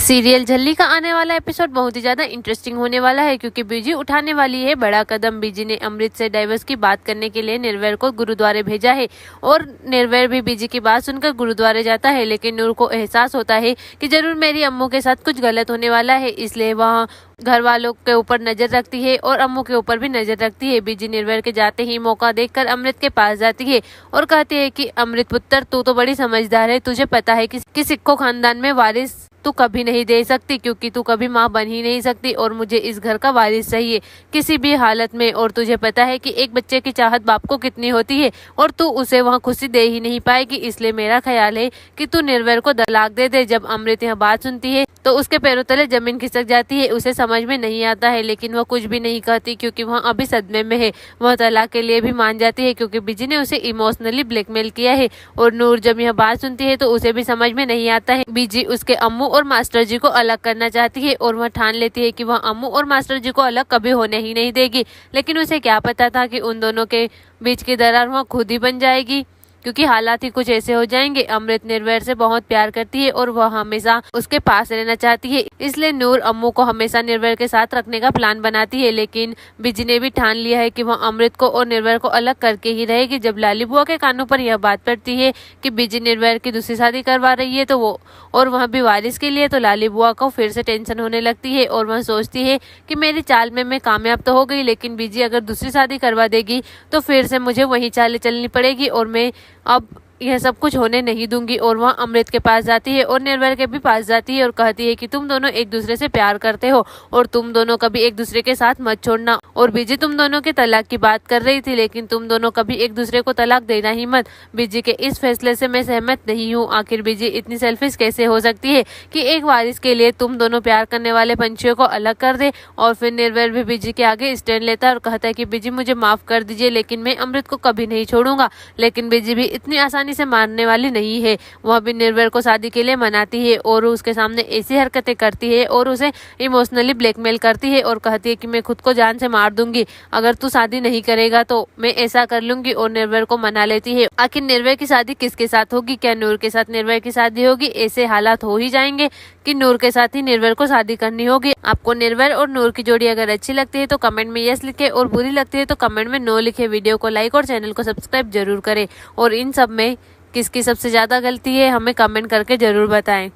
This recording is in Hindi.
सीरियल झल्ली का आने वाला एपिसोड बहुत ही ज्यादा इंटरेस्टिंग होने वाला है, क्योंकि बीजी उठाने वाली है बड़ा कदम। बीजी ने अमृत से डाइवोर्स की बात करने के लिए निर्वैर को गुरुद्वारे भेजा है और निर्वैर भी बीजी की बात सुनकर गुरुद्वारे जाता है, लेकिन नूर को एहसास होता है कि जरूर मेरी अम्मू के साथ कुछ गलत होने वाला है, इसलिए वह घर वालों के ऊपर नजर रखती है और अम्मू के ऊपर भी नजर रखती है। बीजी निर्वैर के जाते ही मौका देखकर अमृत के पास जाती है और कहती है कि अमृत पुत्र, तू तो बड़ी समझदार है, तुझे पता है कि सिक्खों खानदान में वारिस तू कभी नहीं दे सकती, क्योंकि तू कभी माँ बन ही नहीं सकती और मुझे इस घर का वारिस चाहिए किसी भी हालत में। और तुझे पता है कि एक बच्चे की चाहत बाप को कितनी होती है और तू उसे वहाँ खुशी दे ही नहीं पाएगी, इसलिए मेरा ख्याल है कि तू निर्वैर को तलाक दे दे। जब अमृत यह बात सुनती है तो उसके पैरों तले जमीन खिसक जाती है। उसे समझ में नहीं आता है, लेकिन वह कुछ भी नहीं कहती क्योंकि वह अभी सदमे में है। वह तलाक के लिए भी मान जाती है क्योंकि बीजी ने उसे इमोशनली ब्लैकमेल किया है। और नूर जब यह बात सुनती है तो उसे भी समझ में नहीं आता है। बीजी उसके अम्मू और मास्टर जी को अलग करना चाहती है और वह ठान लेती है कि वह अम्मू और मास्टर जी को अलग कभी होने ही नहीं देगी, लेकिन उसे क्या पता था कि उन दोनों के बीच की दरार वह खुद ही बन जाएगी, क्योंकि हालात ही कुछ ऐसे हो जाएंगे। अमृत निर्वैर से बहुत प्यार करती है और वह हमेशा उसके पास रहना चाहती है, इसलिए नूर अम्मू को हमेशा निर्वैर के साथ रखने का प्लान बनाती है। लेकिन बीजी ने भी ठान लिया है कि वह अमृत को और निर्वैर को अलग करके ही रहेगी। जब लाली बुआ के कानों पर यह बात पड़ती है कि बीजी निर्वैर की दूसरी शादी करवा रही है तो वो और वह भी वारिस के लिए, तो लाली बुआ को फिर से टेंशन होने लगती है और वह सोचती है कि मेरी चाल में मैं कामयाब तो हो गई, लेकिन बीजी अगर दूसरी शादी करवा देगी तो फिर से मुझे वही चालें चलनी पड़ेगी और मैं अब यह सब कुछ होने नहीं दूंगी। और वह अमृत के पास जाती है और निर्वैर के भी पास जाती है और कहती है कि तुम दोनों एक दूसरे से प्यार करते हो और तुम दोनों कभी एक दूसरे के साथ मत छोड़ना। और बीजी तुम दोनों के तलाक की बात कर रही थी, लेकिन तुम दोनों कभी एक दूसरे को तलाक देना ही मत। बीजी के इस फैसले से मैं सहमत नहीं हूँ। आखिर बीजी इतनी सेल्फिश कैसे हो सकती है कि एक वारिस के लिए तुम दोनों प्यार करने वाले पंछियों को अलग कर दे। और फिर निर्वैर भी बीजी के आगे स्टैंड लेता है और कहता है कि बीजी मुझे माफ कर दीजिए, लेकिन मैं अमृत को कभी नहीं छोड़ूंगा। लेकिन बीजी भी इतनी आसानी से मानने वाली नहीं है। वह भी निर्वैर को शादी के लिए मनाती है और उसके सामने ऐसी हरकतें करती है और उसे इमोशनली ब्लैकमेल करती है और कहती है कि मैं खुद को जान से मार दूंगी अगर तू शादी नहीं करेगा, तो मैं ऐसा कर लूंगी। और निर्वैर को मना लेती है। आखिर निर्वैर की शादी किसके साथ होगी? क्या नूर के साथ निर्वैर की शादी होगी? ऐसे हालात हो ही जाएंगे कि नूर के साथ ही निर्वैर को शादी करनी होगी। आपको निर्वैर और नूर की जोड़ी अगर अच्छी लगती है तो कमेंट में यस लिखे और बुरी लगती है तो कमेंट में नो लिखे। वीडियो को लाइक और चैनल को सब्सक्राइब जरूर करें और इन सब में किसकी सबसे ज्यादा गलती है हमें कमेंट करके जरूर बताएं।